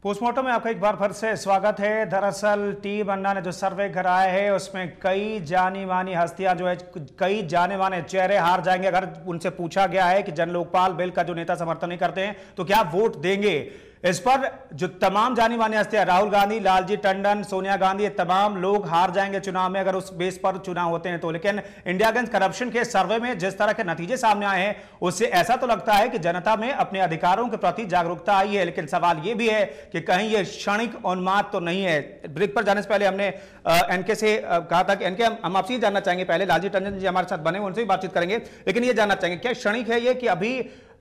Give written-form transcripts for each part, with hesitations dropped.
Postmortem में आपका एक बार फिर से स्वागत है। दरअसल टीम अन्ना ने जो सर्वे कराया है उसमें कई जानी मानी हस्तियां जो है, कई जाने माने चेहरे हार जाएंगे अगर उनसे पूछा गया है कि जन लोकपाल बिल का जो नेता समर्थन नहीं करते हैं तो क्या वोट देंगे। इस पर जो तमाम जानी मानी हस्तियां, राहुल गांधी, लालजी टंडन, सोनिया गांधी, ये तमाम लोग हार जाएंगे चुनाव में अगर उस बेस पर चुनाव होते हैं तो। लेकिन इंडिया अगेंस्ट करप्शन के सर्वे में जिस तरह के नतीजे सामने आए हैं उससे ऐसा तो लगता है कि जनता में अपने अधिकारों के प्रति जागरूकता आई है। लेकिन सवाल यह भी है कि कहीं यह क्षणिक उन्माद तो नहीं है। ब्रेक पर जाने से पहले हमने एनके से कहा था कि एनके हम आपसे जानना चाहेंगे, पहले लालजी टंडन जी हमारे साथ बने, उनसे भी बातचीत करेंगे, लेकिन यह जानना चाहेंगे क्या क्षणिक है ये कि अभी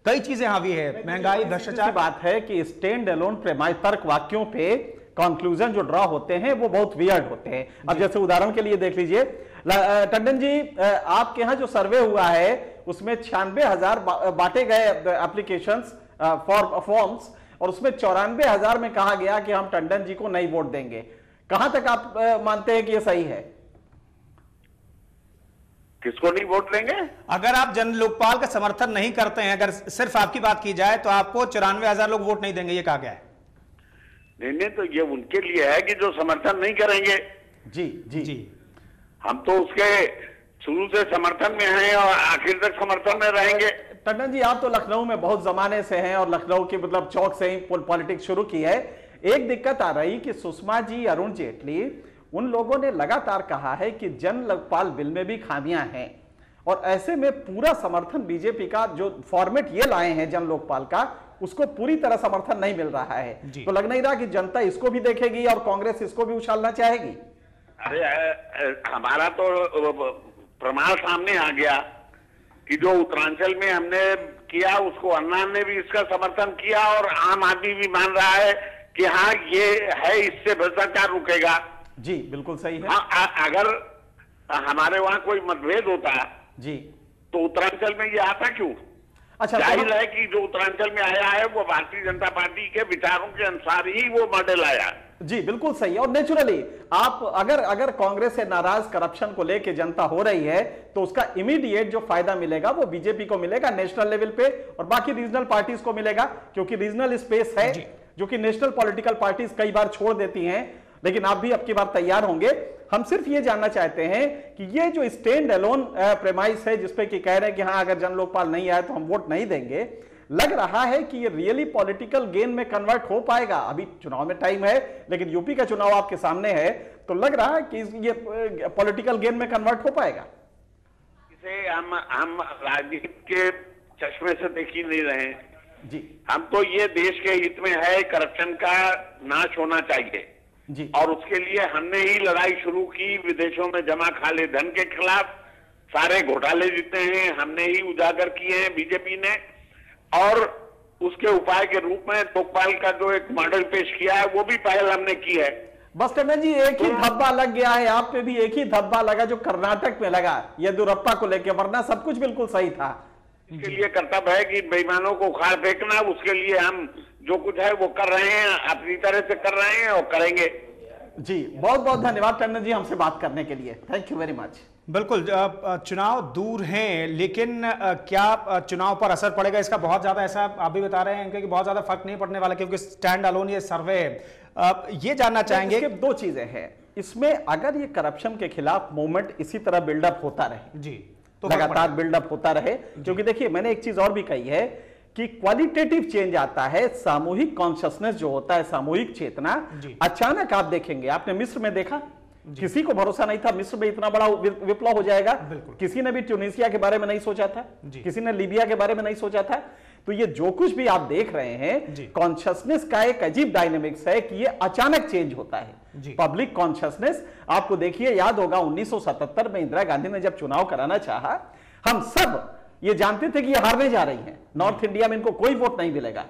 कई चीजें हावी है, महंगाई, भ्रष्टाचार। बात है कि स्टैंड अलोन प्रेमाइज तर्क वाक्यों पे कंक्लूजन जो ड्रॉ होते हैं वो बहुत वियर्ड होते हैं। अब जैसे उदाहरण के लिए देख लीजिए, टंडन जी आपके यहाँ जो सर्वे हुआ है उसमें 96,000 बांटे गए एप्लीकेशंस फॉर्म्स और उसमें 94,000 में कहा गया कि हम टंडन जी को नहीं वोट देंगे। कहां तक आप मानते हैं कि यह सही है? किसको नहीं वोट देंगे? अगर आप जन लोकपाल का समर्थन नहीं करते हैं, अगर सिर्फ आपकी बात की जाए तो आपको 94,000 लोग वोट नहीं देंगे, ये कहा गया है। नहीं, तो ये उनके लिए है कि जो समर्थन नहीं करेंगे। जी जी जी, हम तो उसके शुरू से समर्थन में हैं और आखिर तक समर्थन में रहेंगे। टंडन जी आप तो लखनऊ में बहुत जमाने से हैं और लखनऊ की मतलब चौक से ही पॉलिटिक्स शुरू की है। एक दिक्कत आ रही कि सुषमा जी, अरुण जेटली, उन लोगों ने लगातार कहा है कि जन लोकपाल बिल में भी खामियां हैं और ऐसे में पूरा समर्थन बीजेपी का जो फॉर्मेट ये लाए हैं जन लोकपाल का, उसको पूरी तरह समर्थन नहीं मिल रहा है। तो लग नहीं रहा कि जनता इसको भी देखेगी और कांग्रेस इसको भी उछालना चाहेगी? अरे हमारा तो प्रमाण सामने आ गया कि जो उत्तरांचल में हमने किया उसको अन्ना ने भी इसका समर्थन किया और आम आदमी भी मान रहा है कि हाँ ये है, इससे भ्रष्टाचार रुकेगा। जी बिल्कुल सही है। हाँ, अगर हमारे वहां कोई मतभेद होता जी तो उत्तरांचल में ये आता क्यों? अच्छा, जाहिर है कि जो उत्तरांचल में आया है वो भारतीय जनता पार्टी के विचारों के अनुसार ही वो मॉडल आया। जी बिल्कुल सही है। और नेचुरली आप अगर कांग्रेस से नाराज करप्शन को लेकर जनता हो रही है तो उसका इमीडिएट जो फायदा मिलेगा वो बीजेपी को मिलेगा नेशनल लेवल पे और बाकी रीजनल पार्टीज को मिलेगा, क्योंकि रीजनल स्पेस है जो कि नेशनल पॉलिटिकल पार्टीज कई बार छोड़ देती हैं। लेकिन आप भी अब की बार तैयार होंगे। हम सिर्फ ये जानना चाहते हैं कि ये जो स्टैंड अलोन प्रेमाइस है जिसपे कि कह रहे हैं कि हाँ अगर जन लोकपाल नहीं आए तो हम वोट नहीं देंगे, लग रहा है कि ये रियली पॉलिटिकल गेन में कन्वर्ट हो पाएगा? अभी चुनाव में टाइम है लेकिन यूपी का चुनाव आपके सामने है, तो लग रहा है कि ये पॉलिटिकल गेन में कन्वर्ट हो पाएगा? इसे हम राजनीति के चश्मे से देख ही नहीं रहे जी। हम तो ये देश के हित में है, करप्शन का नाश होना चाहिए जी। और उसके लिए हमने ही लड़ाई शुरू की। विदेशों में जमा खाले धन के खिलाफ सारे घोटाले जितने हैं हमने ही उजागर किए हैं बीजेपी ने, और उसके उपाय के रूप में लोकपाल का जो एक मॉडल पेश किया है वो भी पहल हमने की है। बस टंडन जी एक ही धब्बा लग गया है, आप पे भी एक ही धब्बा लगा जो कर्नाटक में लगा येदियुरप्पा को लेकर, वरना सब कुछ बिल्कुल सही था। इसके लिए कर्तव्य है कि बेईमानों को उखाड़ फेंकना, उसके लिए हम जो कुछ है वो कर रहे हैं, अपनी तरह से कर रहे हैं और करेंगे। जी बहुत बहुत धन्यवाद टंडन जी हमसे बात करने के लिए, थैंक यू वेरी मच। बिल्कुल, चुनाव दूर हैं लेकिन क्या चुनाव पर असर पड़ेगा इसका बहुत ज्यादा, ऐसा आप भी बता रहे हैं कि बहुत ज्यादा फर्क नहीं पड़ने वाला क्योंकि स्टैंड अलोन ये सर्वे है। ये जानना चाहेंगे कि दो चीजें हैं इसमें, अगर ये करप्शन के खिलाफ मूवमेंट इसी तरह बिल्डअप होता रहे जी तो लगातार बिल्डअप होता रहे, क्योंकि देखिए मैंने एक चीज और भी कही है कि क्वालिटेटिव चेंज आता है, सामूहिक कॉन्शियसनेस जो होता है, सामूहिक चेतना। अचानक आप देखेंगे, आपने मिस्र में देखा, किसी को भरोसा नहीं था मिस्र में इतना बड़ा विप्लव हो जाएगा। किसी ने भी ट्यूनीसिया के बारे में नहीं सोचा था, किसी ने लीबिया के बारे में नहीं सोचा था। तो ये जो कुछ भी आप देख रहे हैं कॉन्शियसनेस का एक अजीब डायनेमिक्स है कि ये अचानक चेंज होता है पब्लिक कॉन्शियसनेस। आपको देखिए याद होगा 1977 में इंदिरा गांधी ने जब चुनाव कराना चाहा, हम सब ये जानते थे कि ये हारने जा रही हैं, नॉर्थ इंडिया में इनको कोई वोट नहीं मिलेगा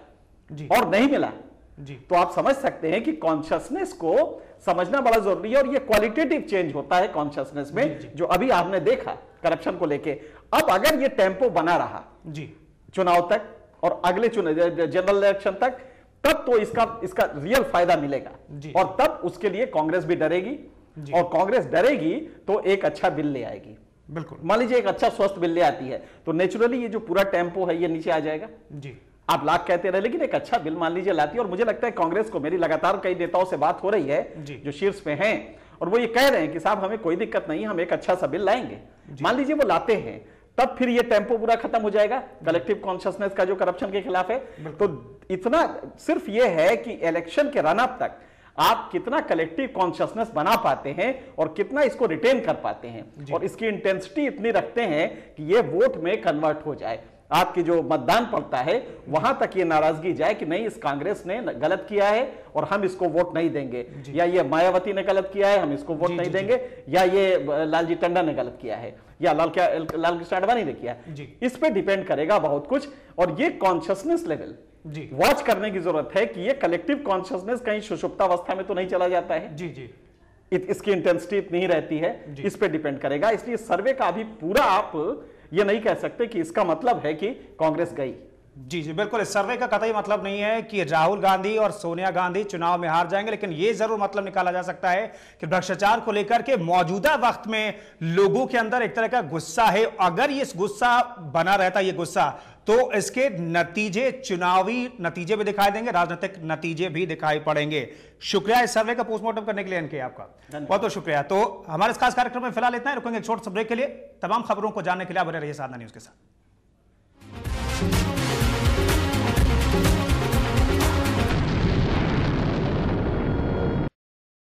और नहीं मिला जी। तो आप समझ सकते हैं कि कॉन्शियसनेस को समझना बड़ा जरूरी है और ये क्वालिटेटिव चेंज होता है कॉन्शियसनेस में जो अभी आपने देखा करप्शन को लेके। अब अगर ये टेम्पो बना रहा जी चुनाव तक और अगले जनरल इलेक्शन तक, तब तो इसका रियल फायदा मिलेगा और तब उसके लिए कांग्रेस भी डरेगी और कांग्रेस डरेगी तो एक अच्छा बिल ले आएगी। बिल्कुल, मान लीजिए एक अच्छा स्वस्थ बिल ले आती है तो नेचुरली ये जो पूरा टेम्पो है ये नीचे आ जाएगा जी। आप लाख कहते रहे, लेकिन एक अच्छा बिल मान लीजिए लाती है। और मुझे लगता है कांग्रेस को, मेरी लगातार कई नेताओं से बात हो रही है जो शीर्ष पे हैं, और वो ये कह रहे हैं कि साहब हमें कोई दिक्कत नहीं, हम एक अच्छा सा बिल लाएंगे। मान लीजिए वो लाते हैं, तब फिर ये टेम्पो पूरा खत्म हो जाएगा कलेक्टिव कॉन्शियसनेस का जो करप्शन के खिलाफ है। तो इतना सिर्फ ये है कि इलेक्शन के रन अप तक आप कितना कलेक्टिव कॉन्शियसनेस बना पाते हैं और कितना इसको रिटेन कर पाते हैं, और इसकी इंटेंसिटी इतनी रखते हैं कि ये वोट में कन्वर्ट हो जाए। आपकी जो मतदान पड़ता है वहां तक ये नाराजगी जाए कि नहीं, इस कांग्रेस ने गलत किया है और हम इसको वोट नहीं देंगे, या ये मायावती ने गलत किया है हम इसको वोट नहीं देंगे, या ये लालजी टंडन ने गलत किया है, या लाल कृष्ण आडवाणी ने किया। इस पे डिपेंड करेगा बहुत कुछ। और ये कॉन्शियसनेस लेवल वॉच करने की जरूरत है कि ये कलेक्टिव कॉन्शियसनेस कहीं सुषुप्तावस्था में तो नहीं चला जाता है। इसकी इंटेंसिटी इतनी ही रहती है, इस पे डिपेंड करेगा। इसलिए सर्वे का अभी पूरा आप ये नहीं कह सकते कि इसका मतलब है कि कांग्रेस गई। जी बिल्कुल, इस सर्वे का कतई मतलब नहीं है कि राहुल गांधी और सोनिया गांधी चुनाव में हार जाएंगे, लेकिन यह जरूर मतलब निकाला जा सकता है कि भ्रष्टाचार को लेकर के मौजूदा वक्त में लोगों के अंदर एक तरह का गुस्सा है। अगर ये गुस्सा बना रहता, ये गुस्सा, तो इसके नतीजे, चुनावी नतीजे भी दिखाई देंगे, राजनीतिक नतीजे भी दिखाई पड़ेंगे। शुक्रिया इस सर्वे का पोस्टमार्टम करने के लिए इनके आपका बहुत बहुत शुक्रिया। तो हमारे इस खास कार्यक्रम में फिलहाल इतना ही, रुकेंगे एक छोटे से ब्रेक के लिए। तमाम खबरों को जानने के लिए बने रहिए साधना न्यूज के साथ।